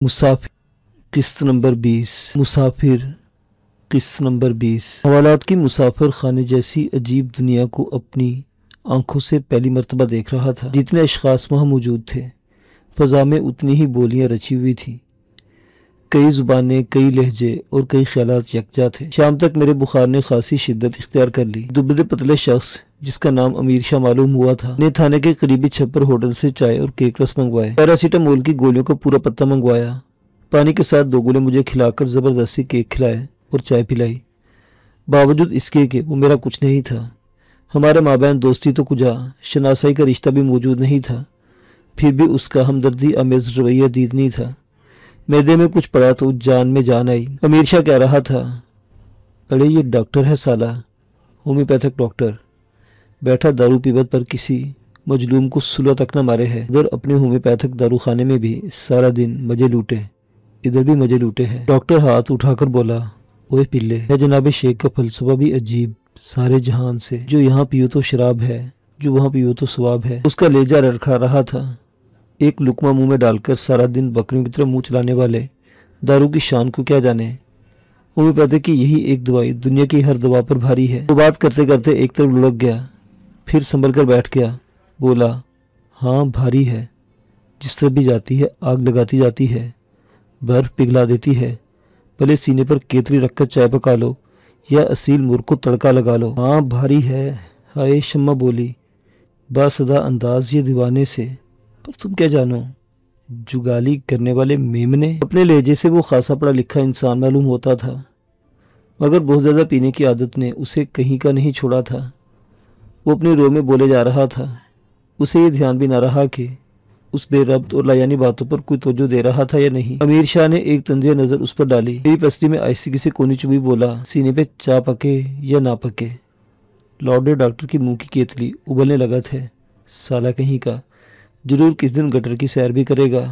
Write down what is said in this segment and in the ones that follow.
मुसाफिर किस्त नंबर 20। मुसाफिर किस्त नंबर 20। हवालात की मुसाफिर खाने जैसी अजीब दुनिया को अपनी आंखों से पहली मर्तबा देख रहा था। जितने अशखास वहाँ मौजूद थे, फ़ज़ा में उतनी ही बोलियां रची हुई थी। कई ज़ुबानें, कई लहजे और कई ख्यालात यकजा थे। शाम तक मेरे बुखार ने खासी शिद्दत इख्तियार कर ली। दुबले पतले शख्स जिसका नाम अमीर शाह मालूम हुआ था ने थाने के करीबी छप्पर होटल से चाय और केक रस मंगवाए। पैरासीटामोल की गोलियों का पूरा पत्ता मंगवाया। पानी के साथ 2 गोले मुझे खिलाकर ज़बरदस्ती केक खिलाए और चाय पिलाई। बावजूद इसके कि वो मेरा कुछ नहीं था। हमारे माबैन दोस्ती तो कुजा, शनासाई का रिश्ता भी मौजूद नहीं था, फिर भी उसका हमदर्दी आमेज़ रवैया दीदनी था। मैदे में कुछ पड़ा तो जान में जान आई। अमीर शाह कह रहा था, अरे ये डॉक्टर है साला, होम्योपैथिक डॉक्टर, बैठा दारू पीबत पर किसी मजलूम को सुलह तक न मारे है। उधर अपने होम्योपैथिक दारू खाने में भी सारा दिन मजे लूटे, इधर भी मजे लूटे हैं। डॉक्टर हाथ उठाकर बोला, ओए पिल्ले, है जनाब शेख का फलसफा भी अजीब। सारे जहान से जो यहाँ पियो तो शराब है, जो वहाँ पियो तो सवाब है। उसका लेजा रखा रहा था। एक लुकमा मुंह में डालकर सारा दिन बकरियों की तरह मुंह चलाने वाले दारू की शान को क्या जाने। होम्योपैथिक की यही एक दवाई दुनिया की हर दवा पर भारी है। तो बात करते करते एक तरफ लुढ़क गया, फिर संभल कर बैठ गया। बोला, हाँ भारी है, जिस तरफ भी जाती है आग लगाती जाती है, बर्फ पिघला देती है। भले सीने पर केतली रखकर चाय पका लो या असील मुर्ग को तड़का लगा लो, हाँ भारी है। हाय शम्मा बोली बासदा अंदाज ये दीवाने से, पर तुम क्या जानो, जुगाली करने वाले मेमने। अपने लहजे से वो खासा पढ़ा लिखा इंसान मालूम होता था, मगर बहुत ज़्यादा पीने की आदत ने उसे कहीं का नहीं छोड़ा था। वो अपने रो में बोले जा रहा था। उसे ये ध्यान भी ना रहा कि उस बेरब्त और लायानी बातों पर कोई तवज्जो दे रहा था या नहीं। अमीर शाह ने एक तंजिया नज़र उस पर डाली। मेरी पसली में आहिस्ते से कोनी चुभी बोला, सीने पे चा पके या ना पके, लॉर्ड डॉक्टर की मुंह की केतली उबलने लगा था। साला कहीं का, जरूर किस दिन गटर की सैर भी करेगा।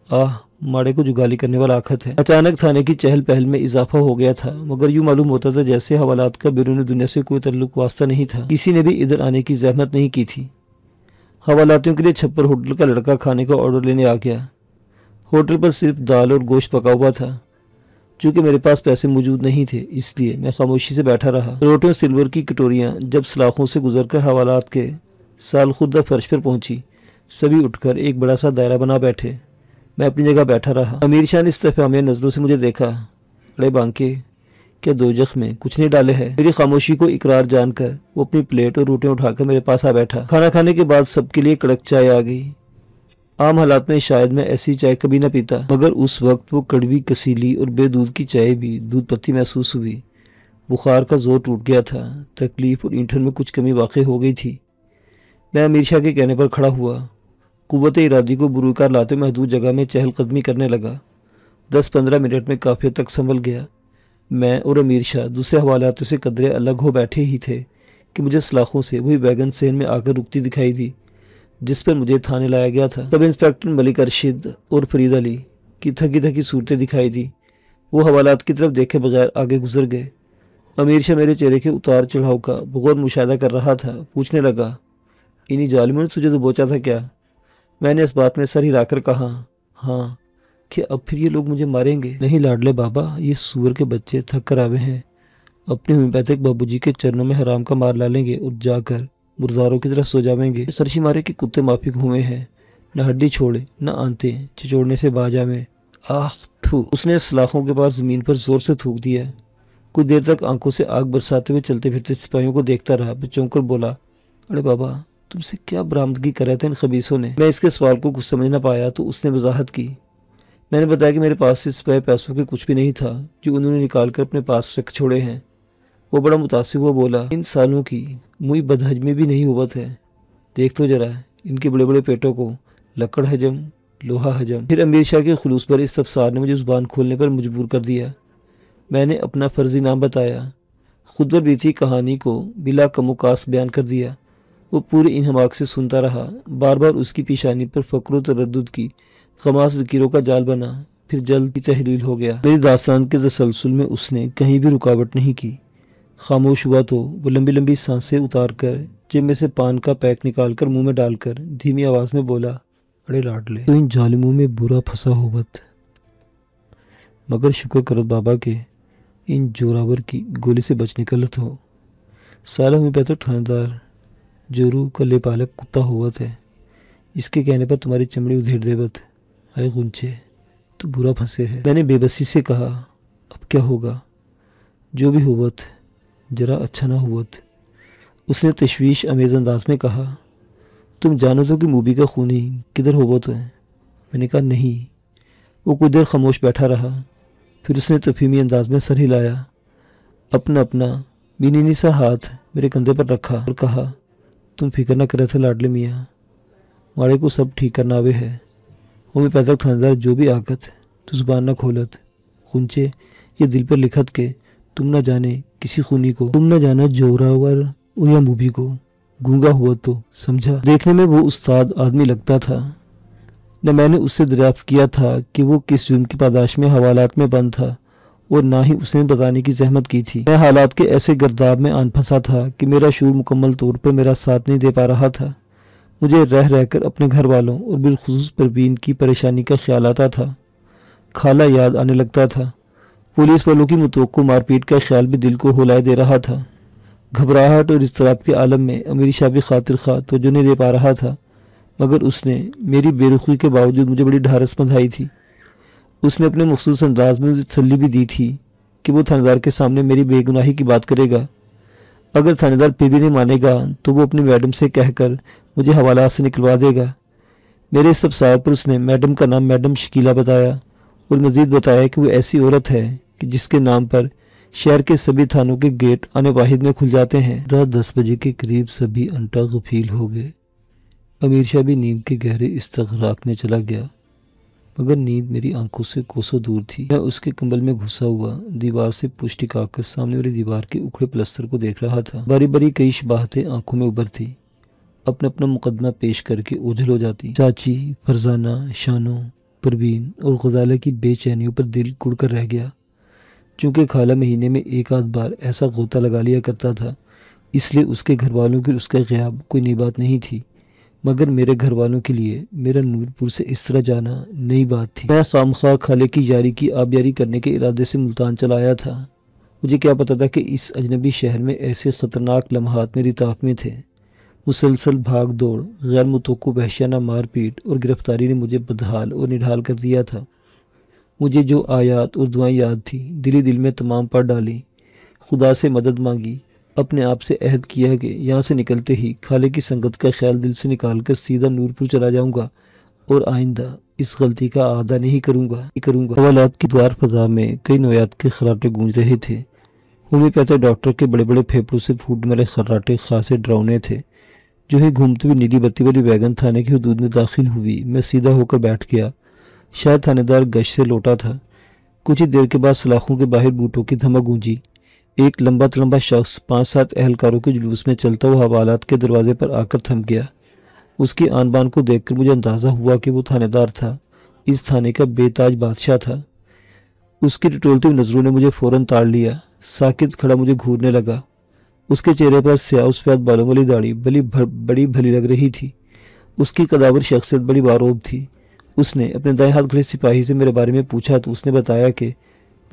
आह, माड़े को जुगाली करने वाला आखत है। अचानक थाने की चहल पहल में इजाफा हो गया था, मगर यूं मालूम होता था जैसे हवालात का बैरूनी दुनिया से कोई ताल्लुक वास्ता नहीं था। किसी ने भी इधर आने की जहमत नहीं की थी। हवालातियों के लिए छप्पर होटल का लड़का खाने का ऑर्डर लेने आ गया। होटल पर सिर्फ दाल और गोश्त पका हुआ था। चूँकि मेरे पास पैसे मौजूद नहीं थे, इसलिए मैं खामोशी से बैठा रहा। रोटियों सिल्वर की कटोरियाँ जब सलाखों से गुजरकर हवालात के साल खुर्दा फर्श पर पहुंची, सभी उठकर एक बड़ा सा दायरा बना बैठे। मैं अपनी जगह बैठा रहा। अमीर शाह ने इस्तेफामिया नजरों से मुझे देखा। अरे बांके, क्या दोजख में कुछ नहीं डाले है? मेरी खामोशी को इकरार जानकर वो अपनी प्लेट और रोटियां उठाकर मेरे पास आ बैठा। खाना खाने के बाद सबके लिए कड़क चाय आ गई। आम हालात में शायद मैं ऐसी चाय कभी ना पीता, मगर उस वक्त वो कड़वी, कसीली और बेदूध की चाय भी दूध पत्ती महसूस हुई। बुखार का जोर टूट गया था। तकलीफ और ईंधन में कुछ कमी वाक़ई हो गई थी। मैं अमीर शाह के कहने पर खड़ा हुआ। कुव्वत इरादी को बुरूकार लाते महदूद जगह में चहलकदमी करने लगा। 10-15 मिनट में काफ़ी तक संभल गया। मैं और अमीर शाह दूसरे हवालातों से कदरे अलग हो बैठे ही थे कि मुझे सलाखों से वही वैगन सेन में आकर रुकती दिखाई दी जिस पर मुझे थाने लाया गया था। सब इंस्पेक्टर मलिक अरशद और फरीद अली की थकी थकी सूरतें दिखाई दी। वो हवालात की तरफ देखे बगैर आगे गुजर गए। अमीर शाह मेरे चेहरे के उतार चढ़ाव का बगौर मुशाहिदा कर रहा था। पूछने लगा, इन्हीं जालिमों ने तुझे तो बोचा था क्या? मैंने इस बात में सर हिलाकर कहा, हाँ। कि अब फिर ये लोग मुझे मारेंगे? नहीं लाडले बाबा, ये सूअर के बच्चे थक कर आवे हैं। अपने होम्योपैथिक बाबूजी के चरणों में हराम का मार डालेंगे और जाकर मुर्दारों की तरह सो जावेंगे। सरशी मारे कि कुत्ते माफिक हुए हैं, न हड्डी छोड़े न आंते छिचोड़ने से बाजा में। आह थू। उसने सलाखों के पास जमीन पर जोर से थूक दिया। कुछ देर तक आंखों से आग बरसाते हुए चलते फिरते सिपाहियों को देखता रहा। फिर चौंक कर बोला, अरे बाबा, तुमसे क्या बरामदगी करे थे इन खबीसों ने? मैं इसके सवाल को कुछ समझ न पाया तो उसने वजाहत की। मैंने बताया कि मेरे पास इस पैसों के कुछ भी नहीं था जो उन्होंने निकाल कर अपने पास रख छोड़े हैं। वो बड़ा मुतासिब हुआ बोला, इन सालों की मुई बदहजमी भी नहीं हुबत है। देख तो जरा इनके बड़े बड़े पेटों को, लकड़ हजम, लोहा हजम। फिर अमीर शाह के खुलूस पर इस तफसार ने मुझे जुबान खोलने पर मजबूर कर दिया। मैंने अपना फर्जी नाम बताया, खुद पर बीती कहानी को बिला कमुकास बयान कर दिया। वो पूरे इन्हमाक से सुनता रहा। बार बार उसकी पेशानी पर फ़क्र तरद्दुद की खमास लकीरों का जाल बना। फिर जल्द ही तहलील हो गया। मेरी दास्तान के तसलसल में उसने कहीं भी रुकावट नहीं की। खामोश हुआ तो वो लंबी लंबी सांसें उतार कर जेब में से पान का पैक निकाल कर मुँह में डालकर धीमी आवाज़ में बोला, अरे लाडले, तो इन जालिमों में बुरा फंसा होवत। मगर शुक्र करो बाबा के इन जोरावर की गोली से बच निकलत हो। साला में पैसा थानेदार जोरू कल्ले पालक कुत्ता होवत है, इसके कहने पर तुम्हारी चमड़ी उधेड़ देवत। हाय गुंचे, तू बुरा फंसे है। मैंने बेबसी से कहा, अब क्या होगा, जो भी होवत जरा अच्छा ना होवत। उसने तशवीश अमेज़ अंदाज में कहा, तुम जानो तो कि मूबी का खूनी किधर होवत है। मैंने कहा नहीं। वो कुछ देर खामोश बैठा रहा, फिर उसने तफहीमी अंदाज में सर हिलाया, अपना अपना बीनी सा हाथ मेरे कंधे पर रखा और कहा, तुम फिक्र न करे थे लाडले मियाँ, माड़े को सब ठीक करना आवे है। वो मैं पैदा थानेदार जो भी आकत तो जुबान न खोलत। खुंचे ये दिल पर लिखत के तुम न जाने किसी खूनी को, तुम न जाना जोरावर और या मूबी को। गूंगा हुआ तो समझा। देखने में वो उस्ताद आदमी लगता था। न मैंने उससे दरियाफ्त किया था कि वो किस जुर्म की पादाश में हवालात में बंद था, और ना ही उसने बताने की जहमत की थी। मैं हालात के ऐसे गर्दाब में आन फंसा था कि मेरा शूर मुकम्मल तौर पर मेरा साथ नहीं दे पा रहा था। मुझे रह रहकर अपने घर वालों और बिलखुसूस परवीन की परेशानी का ख्याल आता था। खाला याद आने लगता था। पुलिस वालों की मुतवक्को मारपीट का ख्याल भी दिल को होलाए दे रहा था। घबराहट और इज़्तिराब के आलम में अमीरी शाह भी खातिर खा तवज्जो नहीं दे पा रहा था, मगर उसने मेरी बेरुखी के बावजूद मुझे बड़ी ढारस बंधाई थी। उसने अपने मखसूस अंदाज में मुझे तसल्ली भी दी थी कि वो थानेदार के सामने मेरी बेगुनाही की बात करेगा। अगर थानेदार फिर भी नहीं मानेगा तो वो अपनी मैडम से कहकर मुझे हवालात से निकलवा देगा। मेरे इस सबसार पर उसने मैडम का नाम मैडम शकीला बताया और मजीद बताया कि वो ऐसी औरत है कि जिसके नाम पर शहर के सभी थानों के गेट आने वाहिद में खुल जाते हैं। रात 10 बजे के करीब सभी अंटा गफील हो गए। अमीर शाह भी नींद के गहरे इस्तगराक में चला गया, मगर नींद मेरी आंखों से कोसों दूर थी। मैं उसके कंबल में घुसा हुआ दीवार से पुश टिकाकर सामने वाली दीवार के उखड़े प्लस्तर को देख रहा था। बारी बारी कई शबाहतें आंखों में उभरती, अपना अपना मुकदमा पेश करके ओझल हो जाती। चाची, फरजाना, शानो, परवीन और गजाला की बेचैनियों पर दिल कुड़कर रह गया। चूँकि खाला महीने में एक आध बार ऐसा गोता लगा लिया करता था, इसलिए उसके घर वालों की उसका ग़याब कोई नई बात नहीं थी, मगर मेरे घर वालों के लिए मेरा नूरपुर से इस तरह जाना नई बात थी। मैं खामखा खाले की यारी की आबियारी करने के इरादे से मुल्तान चला आया था। मुझे क्या पता था कि इस अजनबी शहर में ऐसे ख़तरनाक लम्हात मेरी ताक में थे। मुसलसल भाग दौड़, गैर मुतवक्को वहशियाना मारपीट और गिरफ्तारी ने मुझे बदहाल और निढाल कर दिया था। मुझे जो आयात और दुआएं याद थी दिली दिल में तमाम पढ़ डाली। खुदा से मदद मांगी, अपने आप से अहद किया कि यहाँ से निकलते ही खाले की संगत का ख्याल दिल से निकाल कर सीधा नूरपुर चला जाऊँगा और आइंदा इस गलती का आदा नहीं करूँगा। हवालात की द्वार फजा में कई नोयात के खर्राटे गूंज रहे थे। होम्योपैथिक डॉक्टर के बड़े बड़े फेफड़ों से फूटने वाले खर्राटे खासे डरावने थे। जो ही घूमती हुई नीली बत्ती वाली वैगन थाने की हदूद में दाखिल हुई, मैं सीधा होकर बैठ गया। शायद थानेदार गश्त से लौटा था। कुछ ही देर के बाद सलाखों के बाहर बूटों की धमक गूंजी। एक लंबा तलंबा शख्स 5-7 एहलकारों के जुलूस में चलता हुआ हवालात के दरवाजे पर आकर थम गया। उसकी आन बान को देखकर मुझे अंदाज़ा हुआ कि वो थानेदार था, इस थाने का बेताज बादशाह था। उसकी टटोलती हुई नज़रों ने मुझे फ़ौरन ताड़ लिया। साकित खड़ा मुझे घूरने लगा। उसके चेहरे पर स्याह सफ़ेद बालों वाली दाढ़ी बड़ी भली लग रही थी। उसकी कदावर शख्सियत बड़ी बारोब थी। उसने अपने दाएं हाथ खड़े सिपाही से मेरे बारे में पूछा तो उसने बताया कि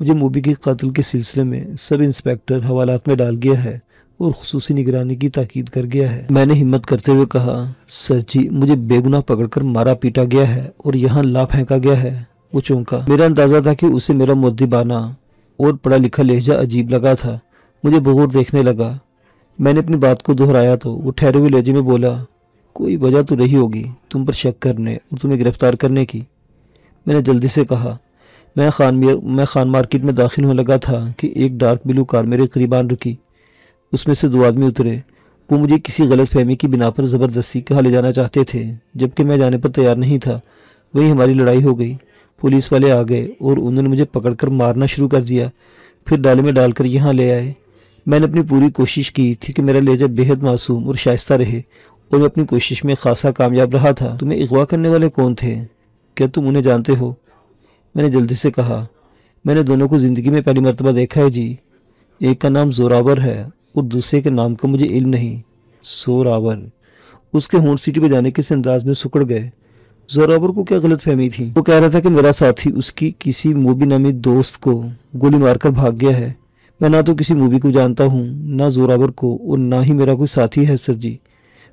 मुझे मूबी के कत्ल के सिलसिले में सब इंस्पेक्टर हवालात में डाल गया है और खुसूसी निगरानी की ताकीद कर गया है। मैंने हिम्मत करते हुए कहा, सर जी, मुझे बेगुनाह पकड़कर मारा पीटा गया है और यहाँ ला फेंका गया है। वो चौंका। मेरा अंदाज़ा था कि उसे मेरा मुद्दिबाना और पढ़ा लिखा लहजा अजीब लगा था। मुझे बगौर देखने लगा। मैंने अपनी बात को दोहराया तो वो ठहरे हुए लहजे में बोला, कोई वजह तो रही होगी तुम पर शक करने और तुम्हें गिरफ्तार करने की। मैंने जल्दी से कहा, मैं खान मार्केट में दाखिल होने लगा था कि एक डार्क ब्लू कार मेरे करीबान रुकी। उसमें से 2 आदमी उतरे। वो मुझे किसी गलत फहमी की बिना पर ज़बरदस्ती कहाँ ले जाना चाहते थे, जबकि मैं जाने पर तैयार नहीं था। वहीं हमारी लड़ाई हो गई। पुलिस वाले आ गए और उन्होंने मुझे पकड़कर मारना शुरू कर दिया। फिर डाले में डालकर यहाँ ले आए। मैंने अपनी पूरी कोशिश की थी कि मेरा लहजा बेहद मासूम और शाइस्ता रहे और मैं अपनी कोशिश में खासा कामयाब रहा था। तुम्हें अगवा करने वाले कौन थे? क्या तुम उन्हें जानते हो? मैंने जल्दी से कहा, मैंने दोनों को ज़िंदगी में पहली मरतबा देखा है जी। एक का नाम जोरावर है और दूसरे के नाम का मुझे इल्म नहीं। जोरावर। उसके होंठ सीटी पर जाने के से अंदाज में सुकड़ गए। जोरावर को क्या गलतफहमी थी? वो कह रहा था कि मेरा साथी उसकी किसी मूवी नामी दोस्त को गोली मारकर भाग गया है। मैं ना तो किसी मूवी को जानता हूँ, ना जोरावर को, और ना ही मेरा कोई साथी है सर जी।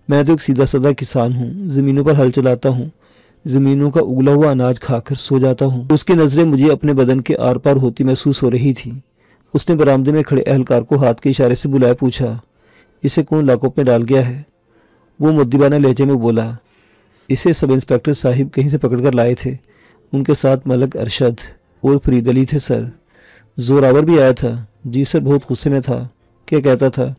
मैं तो एक सीधा साधा किसान हूँ, ज़मीनों पर हल चलाता हूँ, ज़मीनों का उगला हुआ अनाज खाकर सो जाता हूँ। उसकी नज़रें मुझे अपने बदन के आर पार होती महसूस हो रही थी। उसने बरामदे में खड़े एहलकार को हाथ के इशारे से बुलाया, पूछा, इसे कौन लाकअप में डाल गया है? वो मुद्दिबाना लहजे में बोला, इसे सब इंस्पेक्टर साहिब कहीं से पकड़ कर लाए थे। उनके साथ मलक अरशद और फरीद अली थे सर। जोरावर भी आया था। जी सर, बहुत गुस्से में था। क्या कहता था?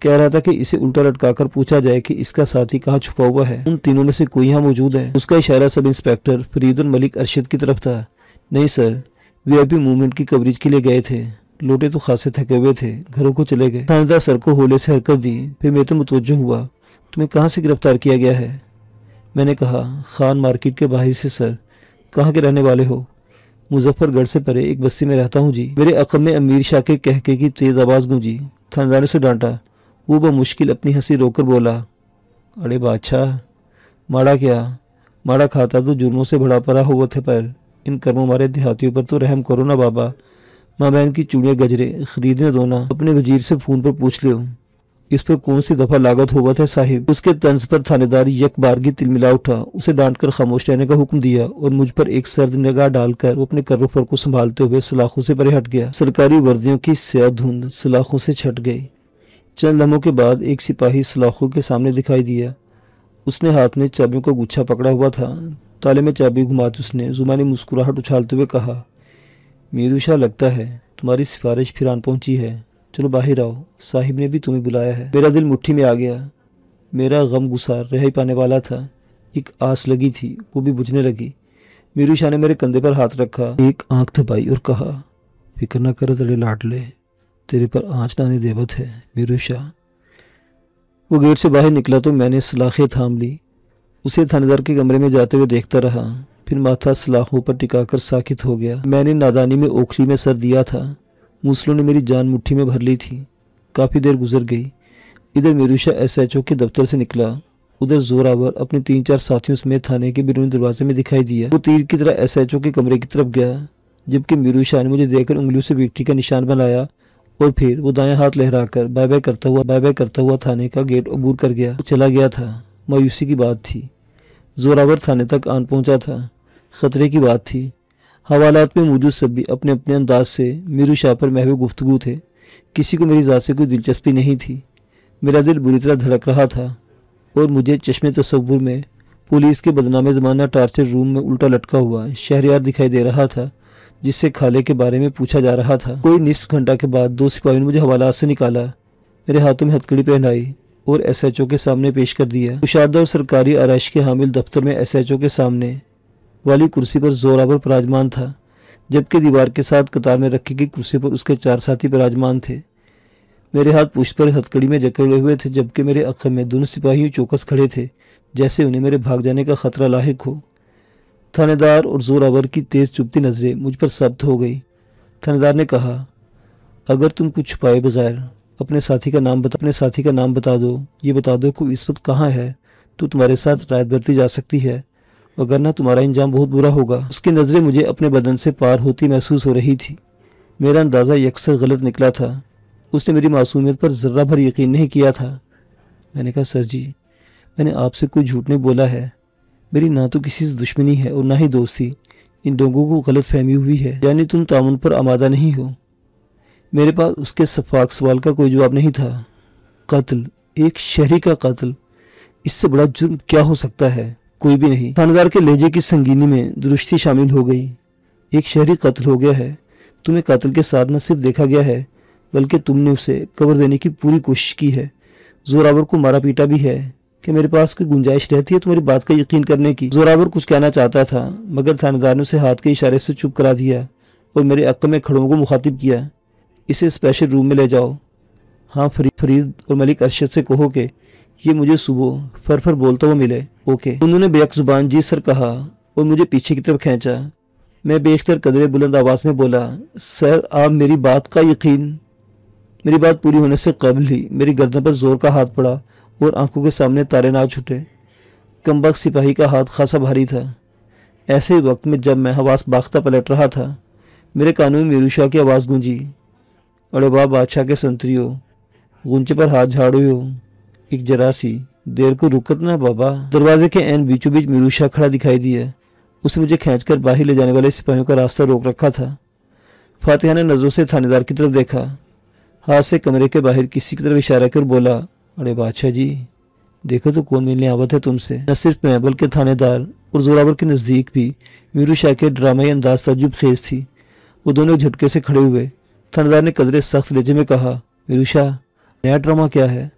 कह रहा था कि इसे उल्टा लटकाकर पूछा जाए कि इसका साथी कहाँ छुपा हुआ है। उन तीनों में से कोई यहाँ मौजूद है? उसका इशारा सब इंस्पेक्टर फरीद और मलिक अरशद की तरफ था। नहीं सर, वीआईपी मूवमेंट की कवरेज के लिए गए थे। लोटे तो खासे थके हुए थे, घरों को चले गए। थानेदार सर को होले से हरकत दी। फिर मैं तो मुतवज्जो हुआ, तुम्हें कहाँ से गिरफ्तार किया गया है? मैंने कहा, खान मार्केट के बाहर से सर। कहाँ के रहने वाले हो? मुजफ्फरगढ़ से परे एक बस्ती में रहता हूँ जी। मेरे अक़ब में अमीर शाह के कहके की तेज आवाज़ गूंजी। थानेदार ने उसे डांटा। वो बमुश्किल अपनी हंसी रोककर बोला, अरे बादशाह, माड़ा क्या? माड़ा खाता तो जुर्मों से भरा पड़ा हुआ थे, पर इन कर्मों मारे देहातियों पर तो रहम करो ना बाबा। माँ बहन की चूड़ियाँ गजरे खरीदने दो ना। अपने वजीर से फ़ोन पर पूछ लो इस पर कौन सी दफा लागत होवत है साहिब। उसके तंज पर थानेदार यक बारगी तिलमिला उठा। उसे डांटकर खामोश रहने का हुक्म दिया और मुझ पर एक सर्द निगाह डालकर वो अपने कर्रों पर को संभालते हुए सलाखों से परे हट गया। सरकारी वर्दियों की स्याह धुंध सलाखों से छट गई। चंद लम्हों के बाद एक सिपाही सलाखों के सामने दिखाई दिया। उसने हाथ में चाबियों का गुच्छा पकड़ा हुआ था। ताले में चाबी घुमाते उसने जुबानी मुस्कुराहट उछालते हुए कहा, मीरू शाह, लगता है तुम्हारी सिफारिश फिर आन पहुंची है। चलो बाहर आओ, साहिब ने भी तुम्हें बुलाया है। मेरा दिल मुट्ठी में आ गया। मेरा गम गुसार रिहाई पाने वाला था। एक आस लगी थी, वो भी बुझने लगी। मीरू शाह ने मेरे कंधे पर हाथ रखा, एक आंख दबाई और कहा, फिक्र न कर तड़े लाडले, तेरे पर आँच लाने देवत है मीरू शाह। वो गेट से बाहर निकला तो मैंने सलाखें थाम ली। उसे थानेदार के कमरे में जाते हुए देखता रहा, फिर माथा सलाखों पर टिकाकर साकित हो गया। मैंने नादानी में ओखली में सर दिया था। मूसलों ने मेरी जान मुट्ठी में भर ली थी। काफ़ी देर गुजर गई। इधर मीरू शाह एसएचओ के दफ्तर से निकला, उधर जोरावर अपने 3-4 साथियों समेत थाने के बैरूनी दरवाजे में दिखाई दिया। वो तीर की तरह एसएचओ के कमरे की तरफ गया, जबकि मीरू शाह ने मुझे देखकर उंगलियों से विक्ट्री का निशान बनाया और फिर वो दाएं हाथ लहराकर बाय बाय करता हुआ थाने का गेट अबूर कर गया। वो चला गया था। मायूसी की बात थी। जोरावर थाने तक आन पहुंचा था। खतरे की बात थी। हवालात में मौजूद सभी अपने अपने अंदाज से मीरू शाह पर महवे गुफ्तगू थे। किसी को मेरी ज़ात से कोई दिलचस्पी नहीं थी। मेरा दिल बुरी तरह धड़क रहा था और मुझे चश्मे तसव्वुर में पुलिस के बदनामे ज़माना टार्चर रूम में उल्टा लटका हुआ शहरयार दिखाई दे रहा था, जिससे खाले के बारे में पूछा जा रहा था। कोई निस्फ घंटा के बाद 2 सिपाहियों ने मुझे हवालात से निकाला, मेरे हाथों में हथकड़ी पहनाई और एसएचओ के सामने पेश कर दिया। कुशादा और सरकारी आरइश के हामिल दफ्तर में एसएचओ के सामने वाली कुर्सी पर जोरावर पराजमान था, जबकि दीवार के साथ कतार में रखी गई कुर्सी पर उसके 4 साथी पराजमान थे। मेरे हाथ पुष्ट पर हथकड़ी में जकड़े हुए थे, जबकि मेरे अखम में दोनों सिपाही चौकस खड़े थे, जैसे उन्हें मेरे भाग जाने का खतरा लाहिक हो। थानेदार और जोरावर की तेज चुभती नजरें मुझ पर सब्त हो गई। थानेदार ने कहा, अगर तुम कुछ छुपाए बगैर अपने साथी का नाम बता दो। ये बता दो कि इस वक्त कहाँ है, तो तुम्हारे साथ रायत बरती जा सकती है, वगरना तुम्हारा इंजाम बहुत बुरा होगा। उसकी नज़रें मुझे अपने बदन से पार होती महसूस हो रही थी। मेरा अंदाज़ा यकसर गलत निकला था। उसने मेरी मासूमियत पर ज़र्रा भर यकीन नहीं किया था। मैंने कहा, सर जी, मैंने आपसे कोई झूठ नहीं बोला है। मेरी ना तो किसी से दुश्मनी है और ना ही दोस्ती। इन लोगों को गलत फहमी हुई है, यानी तुम तामुन पर आमादा नहीं हो। मेरे पास उसके शफाक सवाल का कोई जवाब नहीं था। कत्ल, एक शहरी का कत्ल, इससे बड़ा जुर्म क्या हो सकता है? कोई भी नहीं। थानेदार के लहजे की संगीनी में दुरुस्ती शामिल हो गई। एक शहरी कत्ल हो गया है। तुम्हें कत्ल के साथ न सिर्फ देखा गया है, बल्कि तुमने उसे कवर देने की पूरी कोशिश की है। जोरावर को मारा पीटा भी है। कि मेरे पास कोई गुंजाइश रहती है तुम्हारी बात का यकीन करने की? जोरावर कुछ कहना चाहता था, मगर थानेदार ने उसे हाथ के इशारे से चुप करा दिया और मेरे अक्ल में खड़ों को मुखातिब किया। इसे स्पेशल रूम में ले जाओ। हाँ, फरीद और मलिक अरशद से कहो कि ये मुझे सुबह फर बोलता हुआ मिले। ओके। उन्होंने बेअक्स जुबान जी सर कहा और मुझे पीछे की तरफ खींचा। मैं बेख्तर कदरे बुलंद आवाज़ में बोला, सर आप मेरी बात पूरी होने से कबल ही मेरी गर्दन पर जोर का हाथ पड़ा और आंखों के सामने तारे ना छूटे। कमबख्त सिपाही का हाथ खासा भारी था। ऐसे ही वक्त में जब मैं हवास बाख्ता पलट रहा था, मेरे कानों में मीरू शाह की आवाज़ गूंजी, अरे वाह बादशाह के संतरियो, गूंचे पर हाथ झाड़ो हो, एक जरा सी देर को रुकत ना बाबा। दरवाजे के ऐन बीचों बीच मीरू शाह खड़ा दिखाई दिया। उसने मुझे खींचकर बाहर ले जाने वाले सिपाहियों का रास्ता रोक रखा था। फातिहा ने नजरों से थानेदार की तरफ देखा, हाथ से कमरे के बाहर किसी की तरफ इशारा कर बोला, अरे बादशाह जी देखो तो कौन मिलने आवत है तुमसे। न सिर्फ मैं बल्कि थानेदार और जोरावर के नज़दीक भी मीरू शाह के ड्रामाई अंदाज ताज्जुब खेज थी। वो दोनों झटके से खड़े हुए। थानेदार ने कदरे सख्त लहजे में कहा, मीरू शाह नया ड्रामा क्या है?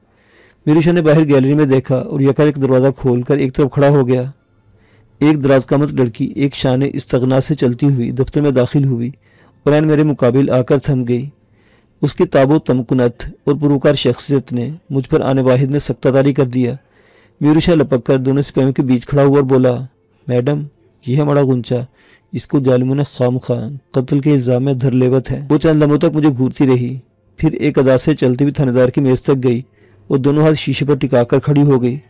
मीरू शाह ने बाहर गैलरी में देखा और यकायक दरवाज़ा खोलकर एक तरफ खड़ा हो गया। एक दराज कामत लड़की एक शान इस्तगना से चलती हुई दफ्तर में दाखिल हुई और ऐन मेरे मुकाबिल आकर थम गई। उसकी ताबो तमकुनत और पुरकार शख्सियत ने मुझ पर आने वाहिद ने सख्तादारी कर दिया। मीरू शाह लपक कर दोनों सिपाहियों के बीच खड़ा हुआ और बोला, मैडम यह है मड़ा गुंचा, इसको जालिमों ने खामखा कत्ल के इल्ज़ाम में धर लेवत है। वो चंद लम्हों तक मुझे घूरती रही, फिर एक अदा से चलती हुई थानेदार की मेज तक गई और दोनों हाथ शीशे पर टिकाकर खड़ी हो गई।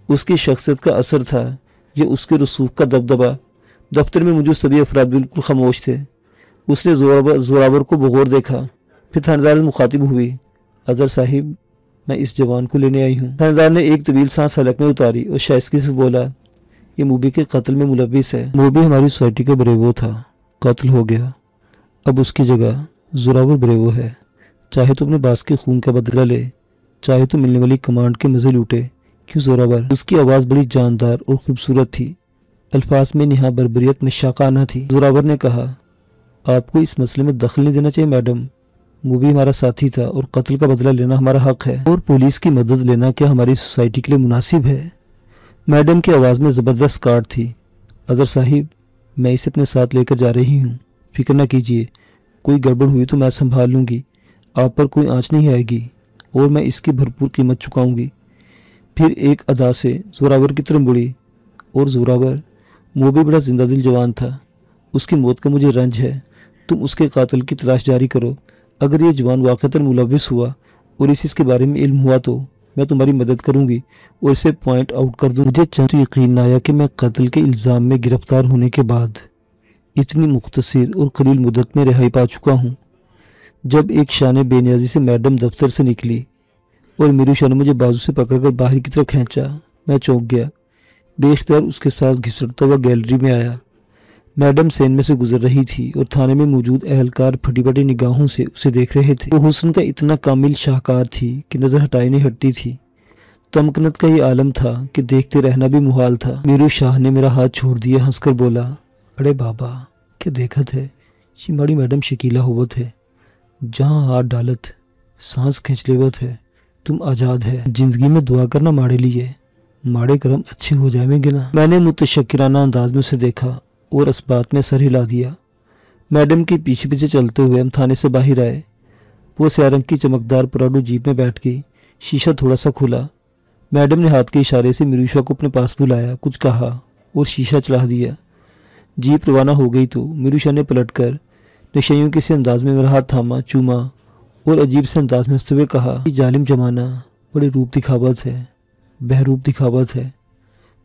उसकी शख्सियत का असर था, ये उसके रसूख का दबदबा। दफ्तर में मौजूद सभी अफराद बिल्कुल खामोश थे। उसने जोरावर को बगौर देखा, फिर थानेदार से मुखातिब हुई, अजहर साहिब मैं इस जवान को लेने आई हूँ। थानेदार ने एक तवील सांस हलक में उतारी और शाइस्तगी से बोला, ये मूबी के कत्ल में मुलविस है। मूबी हमारी सोसाइटी का बरेवो था, कत्ल हो गया, अब उसकी जगह जोरावर बरेवो है। चाहे तो अपने बास के खून का बदला ले, चाहे तो मिलने वाली कमांड के मजे लूटे। क्यों जोरावर? उसकी आवाज़ बड़ी जानदार और खूबसूरत थी, अल्फाज में निहा बर्बरियत में शाकाना थी। जोरावर ने कहा, आपको इस मसले में दखल नहीं देना चाहिए मैडम। मूबी हमारा साथी था और कत्ल का बदला लेना हमारा हक है, और पुलिस की मदद लेना क्या हमारी सोसाइटी के लिए मुनासिब है? मैडम की आवाज़ में ज़बरदस्त काट थी। अजहर साहिब मैं इसे अपने साथ लेकर जा रही हूँ, फिक्र न कीजिए, कोई गड़बड़ हुई तो मैं संभाल लूँगी, आप पर कोई आँच नहीं आएगी और मैं इसकी भरपूर कीमत चुकाऊँगी। फिर एक अदा से जोरावर की तरफ मुड़ी, और जोरावर वो भी बड़ा जिंदा दिल जवान था, उसकी मौत का मुझे रंज है, तुम उसके कातिल की तलाश जारी करो। अगर ये जवान वाक़तन मुलविस हुआ और इसे इसके बारे में इल्म हुआ तो मैं तुम्हारी मदद करूंगी और इसे पॉइंट आउट कर दूँ। मुझे चंद यकीन आया कि मैं कत्ल के इल्ज़ाम में गिरफ्तार होने के बाद इतनी मुख्तसर और कलील मुद्दत में रिहाई पा चुका हूँ। जब एक शान बेनियाजी से मैडम दफ्तर से निकली और मीरू शाह ने मुझे बाजू से पकड़कर बाहर की तरफ खींचा, मैं चौंक गया। बेख्तियार उसके साथ घिसटता हुआ गैलरी में आया। मैडम सेन में से गुजर रही थी और थाने में मौजूद अहलकार फटी फटी निगाहों से उसे देख रहे थे। वो हुस्न का इतना कामिल शाहकार थी कि नज़र हटाई नहीं हटती थी। तमकनत का ये आलम था कि देखते रहना भी मुहाल था। मीरू शाह ने मेरा हाथ छोड़ दिया, हंसकर बोला, अरे बाबा क्या देखत है, ये बड़ी मैडम शकीला होवत है, जहाँ हाथ डालत सांस खींच लेवत है, तुम आज़ाद है। जिंदगी में दुआ करना माड़े लिए, माड़े कर्म अच्छे हो जाएंगे ना। मैंने मुतशक्किराना अंदाज में उसे देखा और इस बात में सर हिला दिया। मैडम के पीछे पीछे चलते हुए हम थाने से बाहर आए। वो स्यारंग की चमकदार पराडू जीप में बैठ गई। शीशा थोड़ा सा खुला। मैडम ने हाथ के इशारे से मीरू शाह को अपने पास बुलाया, कुछ कहा और शीशा चला दिया। जीप रवाना हो गई तो मीरू शाह ने पलटकर नशेइयों के से अंदाज में मेरा हाथ थामा, चूमा और अजीब से अंदाज में हंसते हुए कहा, ये जालिम जमाना बड़े रूप दिखावत है, बहरूप दिखावत है,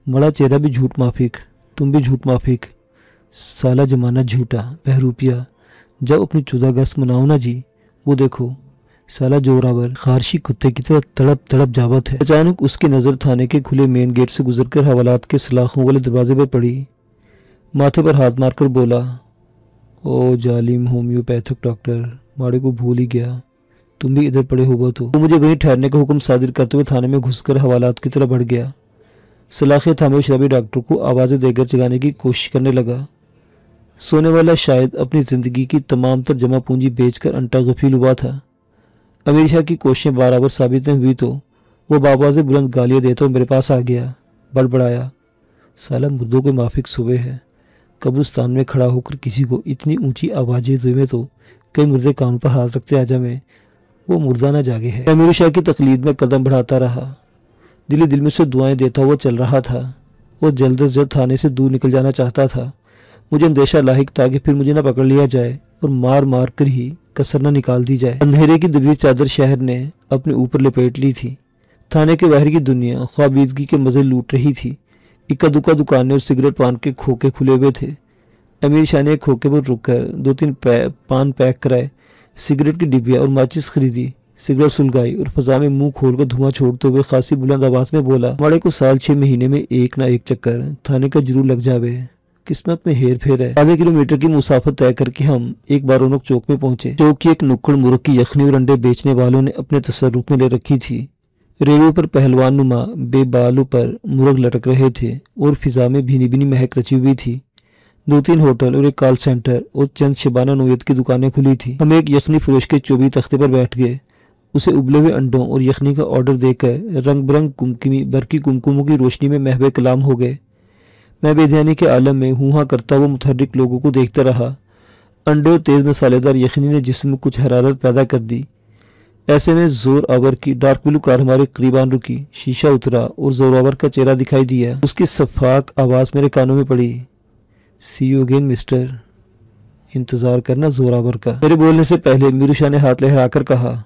बड़ा चेहरा भी झूठ माफिक, तुम भी झूठ माफिक, साला जमाना झूठा बहरूपिया। जब अपनी 14 अगस्त मनाओ ना जी, वो देखो साला जोरावर खारशी कुत्ते की तरह तड़प तड़प जावत है। अचानक उसकी नज़र थाने के खुले मेन गेट से गुजरकर हवालात के सलाखों वाले दरवाजे पर पड़ी। माथे पर हाथ मारकर बोला, ओ जालिम होम्योपैथिक डॉक्टर, माड़े को भूल ही गया, तुम भी इधर पड़े हो तो। वो मुझे वहीं ठहरने का हुक्म सादिर करते हुए थाने में घुसकर हवालात की तरफ बढ़ गया। सलाखे थामे शराबी डॉक्टर को आवाज़ें देकर जगाने की कोशिश करने लगा। सोने वाला शायद अपनी ज़िंदगी की तमाम तर जमा पूंजी बेचकर अंटा गफील हुआ था। अमीर शाह की कोशिशें बराबर साबित हुई तो वो बाबा से बुलंद गालियाँ देता हुआ मेरे पास आ गया, बड़बड़ाया, साला मुर्दों के माफिक सुबह है, कब्रिस्तान में खड़ा होकर किसी को इतनी ऊंची आवाज़ें दुए में तो कई मुर्दे कान पर हाथ रखते आजा में वो मुर्दा ना जागे है। अमीर शाह की तकलीद में कदम बढ़ाता रहा, दिल में से दुआएं देता हुआ चल रहा था और जल्द से जल्द थाने से दूर निकल जाना चाहता था। मुझे अंदेशा लाहिक था कि फिर मुझे ना पकड़ लिया जाए और मार मार कर ही कसर न निकाल दी जाए। अंधेरे की दबी चादर शहर ने अपने ऊपर लपेट ली थी। थाने के बाहर की दुनिया ख्वाबीदगी के मजे लूट रही थी। इक्का दुक्का दुकानें और सिगरेट पान के खोखे खुले हुए थे। अमीर शाह ने एक खोखे पर रुककर 2-3 पान पैक कराए, सिगरेट की डिब्बियाँ और माचिस खरीदी, सिगरेट सुलगाई और फजा में मुंह खोलकर धुआं छोड़ते हुए खासी बुलंद आवाज में बोला, हमारे को साल 6 महीने में एक ना एक चक्कर थाने का जरूर लग जावे, किस्मत में हेर फेर है। आधे किलोमीटर की मुसाफत तय करके हम एक बार रौनक चौक में पहुंचे। चौक की एक नुक्कड़ मुर्ग की यखनी और अंडे बेचने वालों ने अपने तसर्रुफ में ले रखी थी। रेलवे पर पहलवान नुमा बेबालों पर मुर्ग लटक रहे थे और फिजा में भीनी भीनी महक रची हुई थी। 2-3 होटल और एक कॉल सेंटर और चंद शबाना नोयत की दुकानें खुली थी। हम एक यखनी फरोश के चौबी तख्ते पर बैठ गए। उसे उबले हुए अंडों और यखनी का ऑर्डर देकर रंग बिरंग कुमकुमी बरकी कुमकुमों की रोशनी में महवे कलाम हो गए। मैं बेध्यानी के आलम में हूँ करता हुआ मुतहर्रिक लोगों को देखता रहा। अंडे और तेज़ मसालेदार यखनी ने जिस्म में कुछ हरारत पैदा कर दी। ऐसे में जोर आवर की डार्क ब्लू कार हमारे करीबान रुकी। शीशा उतरा और जोरावर का चेहरा दिखाई दिया। उसकी सफाक आवाज़ मेरे कानों में पड़ी, सी यू अगेन मिस्टर, इंतज़ार करना जोरावर का। मेरे बोलने से पहले मीरू शाह ने हाथ लहराकर कहा,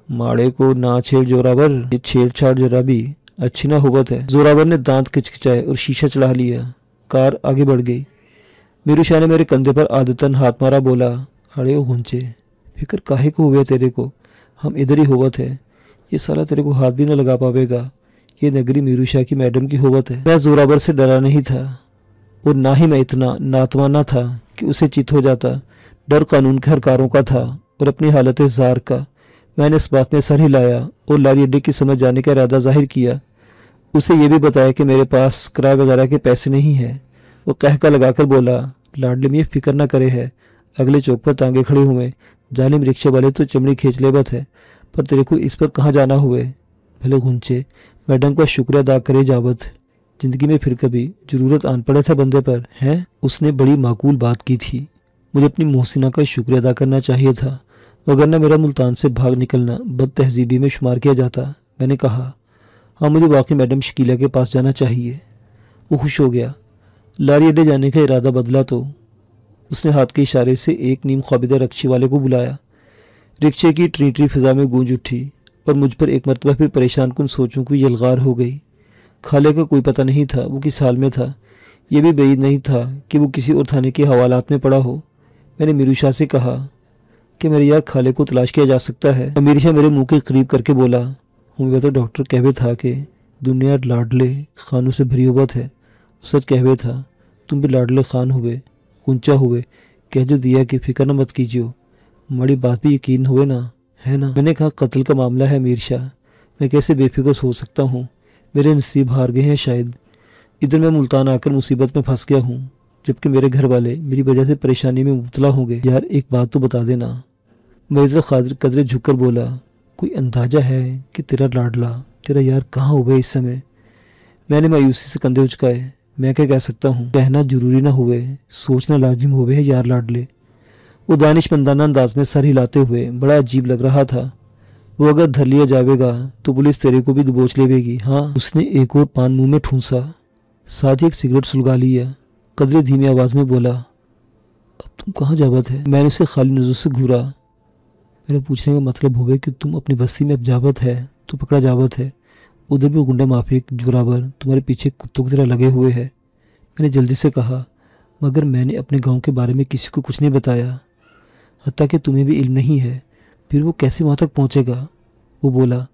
माड़े को ना छेड़ जोरावर, ये छेड़छाड़ जरा भी अच्छी ना होबत है। जोरावर ने दांत खिचखिचाए और शीशा चढ़ा लिया। कार आगे बढ़ गई। मीरू शाह ने मेरे कंधे पर आदतन हाथ मारा, बोला, अरे ओ हुंचे, फिक्र काहे को हुए तेरे को, हम इधर ही होवत है, ये साला तेरे को हाथ भी न लगा पावेगा, ये नगरी मीरू शाह की मैडम की होवत है। मैं जोरावर से डरा नहीं था और ना ही मैं इतना नातवाना था कि उसे चित हो जाता। डर कानून के हरकारों का था और अपनी हालत जार का। मैंने इस बात में सर हिलाया और लारी अड्डे की समझ जाने का इरादा जाहिर किया। उसे यह भी बताया कि मेरे पास किराए वगैरह के पैसे नहीं हैं। वो कहका लगाकर बोला, लाडले मियाँ फिक्र ना करे है, अगले चौक पर तांगे खड़े हुए, जालिम रिक्शे वाले तो चमड़ी खींच लेबत है, पर तेरे को इस पर कहाँ जाना हुए। भले गुंचे, मैडम का शुक्रिया अदा करे जावत, जिंदगी में फिर कभी जरूरत आन पड़े था बंदे पर है। उसने बड़ी माकूल बात की थी। मुझे अपनी मोहसिना का शुक्रिया अदा करना चाहिए था, वगरना मेरा मुल्तान से भाग निकलना बद तहजीबी में शुमार किया जाता। मैंने कहा, हाँ मुझे वाकई मैडम शकीला के पास जाना चाहिए। वो खुश हो गया। लारी अड्डे जाने का इरादा बदला तो उसने हाथ के इशारे से एक नीम ख्वाबिदा रिक्शे वाले को बुलाया। रिक्शे की ट्री ट्री फिजा में गूंज उठी और मुझ पर एक मरतबा फिर परेशान कुन सोचों की यलगार हो गई। खाले का कोई पता नहीं था वो किस हाल में था। यह भी बैद नहीं था कि वो किसी और थाने के हवालात में पड़ा हो। मैंने मीरू शाह से कहा कि मेरे यार खाले को तलाश किया जा सकता है। अमीर शाह मेरे मुंह के करीब करके बोला, हमें तो डॉक्टर कहवे था कि दुनिया लाडले खानों से भरी हुआ है। सच कहवे था, तुम भी लाडले खान हुए, कुंचा हुए, कह जो दिया कि फिक्र न मत कीजिए, मड़ी बात भी यकीन हुए ना, है ना। मैंने कहा, कत्ल का मामला है मीर शाह, मैं कैसे बेफिक्र हो सकता हूँ, मेरे नसीब हार गए हैं शायद। इधर मैं मुल्तान आकर मुसीबत में फंस गया हूँ, जबकि मेरे घर वाले मेरी वजह से परेशानी में मुबतला होंगे। यार एक बात तो बता देना। मैं इधर कदरे झुककर बोला, कोई अंदाजा है कि तेरा लाडला तेरा यार कहाँ हुए इस समय। मैंने मायूसी से कंधे उचकाए। मैं क्या कह सकता हूँ, कहना जरूरी ना हुए, सोचना लाजिम हुए है यार लाडले। वो दानिशमंदाना अंदाज में सर हिलाते हुए बड़ा अजीब लग रहा था। वो अगर धर लिया जाएगा तो पुलिस तेरे को भी दबोच लेगी। हाँ। उसने एक और पान मुंह में ठूंसा, साथ ही एक सिगरेट सुलगा लिया। कदरे धीमी आवाज में बोला, अब तुम कहाँ जावत है। मैंने उसे खाली नजर से घूरा। मेरे पूछने का मतलब होवे कि तुम अपनी बस्ती में अब जावत है तो पकड़ा जावत है, उधर भी गुंडे माफिक जोरावर तुम्हारे पीछे कुत्तों की तरह लगे हुए हैं। मैंने जल्दी से कहा, मगर मैंने अपने गांव के बारे में किसी को कुछ नहीं बताया, हत्ता कि तुम्हें भी इल्म नहीं है, फिर वो कैसे वहाँ तक पहुँचेगा। वो बोला,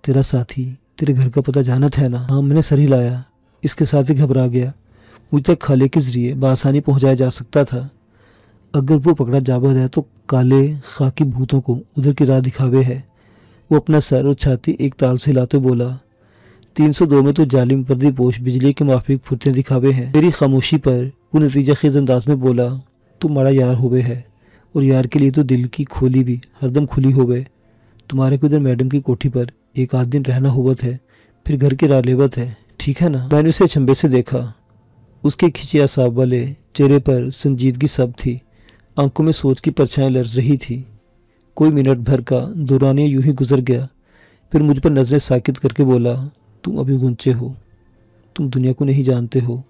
तेरा साथी तेरे घर का पता जानत है ना। हाँ। मैंने सर हिलाया। इसके साथ ही घबरा गया। मुझ तक खाले के जरिए बआसानी पहुँचाया जा सकता था। अगर वो पकड़ा जावत है तो काले खाकी भूतों को उधर की राह दिखावे है। वो अपना सर और छाती एक ताल से हिलाते बोला, 302 में तो जालिम पर्दी पोश बिजली के माफिक फुर्ते दिखावे हैं। मेरी खामोशी पर वो नतीजा खेज अंदाज में बोला, तुम बड़ा यार होवे है और यार के लिए तो दिल की खोली भी हरदम खुली होवे। तुम्हारे को इधर मैडम की कोठी पर एक आध दिन रहना हुवत है, फिर घर की राह लेवत है, ठीक है ना। मैंने उसे चंबे से देखा। उसके खिंचे असाब वाले चेहरे पर संजीदगी सब थी। आंखों में सोच की परछाएं लर्ज रही थी। कोई मिनट भर का दौरानिया यूं ही गुजर गया। फिर मुझ पर नजरें साकित करके बोला, तुम अभी गुंचे हो, तुम दुनिया को नहीं जानते हो।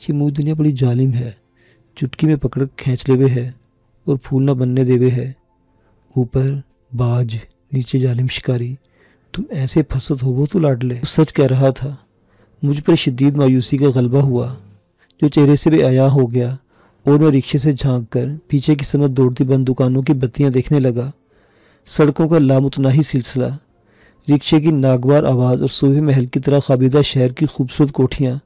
ये मुँह दुनिया बड़ी जालिम है, चुटकी में पकड़ खींच लेवे है और फूल ना बनने देवे है। ऊपर बाज, नीचे जालिम शिकारी, तुम ऐसे फसत हो वो तो लाडले। सच कह रहा था। मुझ पर शदीद मायूसी का गलबा हुआ, जो चेहरे से भी आया हो गया, और मैं रिक्शे से झांक कर पीछे की समत दौड़ती बंद दुकानों की बत्तियां देखने लगा। सड़कों का लामुतनाही सिलसिला, रिक्शे की नागवार आवाज़ और सुबह महल की तरह खाबिदा शहर की खूबसूरत कोठियाँ।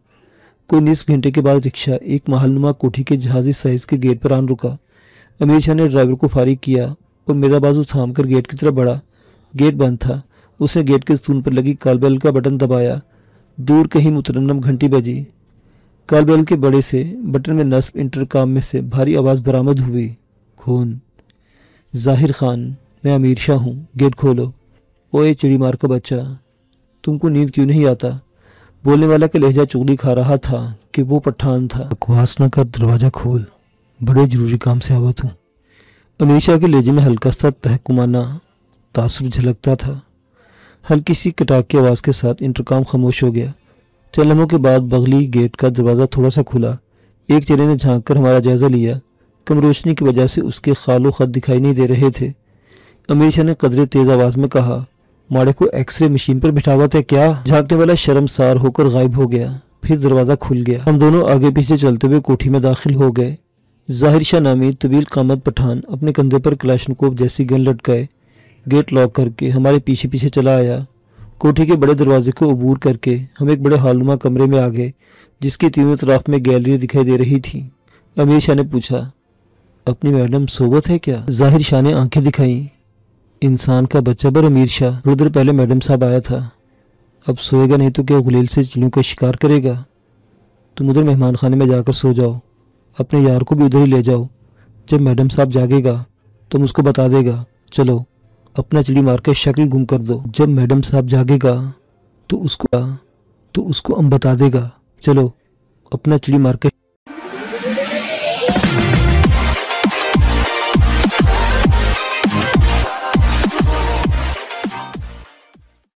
कोई निस्फ घंटे के बाद रिक्शा एक महलनुमा कोठी के जहाजी साइज के गेट पर आन रुका। अमीर शाह ने ड्राइवर को फारिग किया और मेरा बाजू थाम कर गेट की तरफ बढ़ा। गेट बंद था। उसने गेट के स्तून पर लगी कालबेल का बटन दबाया। दूर कहीं मुतरन्नम घंटी बजी। कालबेल के बड़े से बटन में नस्ब इंटरकॉम में से भारी आवाज़ बरामद हुई। कौन? जाहिर खान, मैं अमीर शाह हूँ, गेट खोलो। ओए चिड़ी मार का बच्चा, तुमको नींद क्यों नहीं आता? बोलने वाला का लहजा चुगली खा रहा था कि वो पठान था। बकवास न कर, दरवाज़ा खोल, बड़े जरूरी काम से आवत हूँ। अमीर शाह के लहजे में हल्का सा तहकुमाना तासुर झलकता था। हल्की सी कटाक की आवाज़ के साथ इंटरकॉम खामोश हो गया। चंद लम्हों के बाद बगली गेट का दरवाज़ा थोड़ा सा खुला। एक चेहरे ने झांक कर हमारा जायज़ा लिया। कम रोशनी की वजह से उसके खालो खत दिखाई नहीं दे रहे थे। अमीर शाह ने कदरे तेज आवाज़ में कहा, माड़े को एक्सरे मशीन पर बिठावा था क्या? झांकने वाला शर्मसार होकर गायब हो गया। फिर दरवाज़ा खुल गया। हम दोनों आगे पीछे चलते हुए कोठी में दाखिल हो गए। जाहिर शाह नामी तवील कामत पठान अपने कंधे पर क्लाशनकोव जैसी गन लटकाए गेट लॉक करके हमारे पीछे पीछे चला आया। कोठी के बड़े दरवाजे को अबूर करके हम एक बड़े हालनुमा कमरे में आ गए, जिसकी तीनों तरफ में गैलरी दिखाई दे रही थी। अमीर शाह ने पूछा, अपनी मैडम सोबत है क्या? जाहिर शाह ने आंखें दिखाई। इंसान का बच्चा पर अमीर शाह, थोड़ी देर पहले मैडम साहब आया था। अब सोएगा नहीं तो क्या गुलेल से चिड़ियों का शिकार करेगा? तुम उधर मेहमान खाने में जाकर सो जाओ। अपने यार को भी उधर ही ले जाओ। जब मैडम साहब जागेगा तो मुझको बता देगा। चलो, अपना चिड़ी मार के शक्ल गुम कर दो। जब मैडम साहब जागेगा तो उसको हम बता देगा। चलो, अपना चिड़ी मार के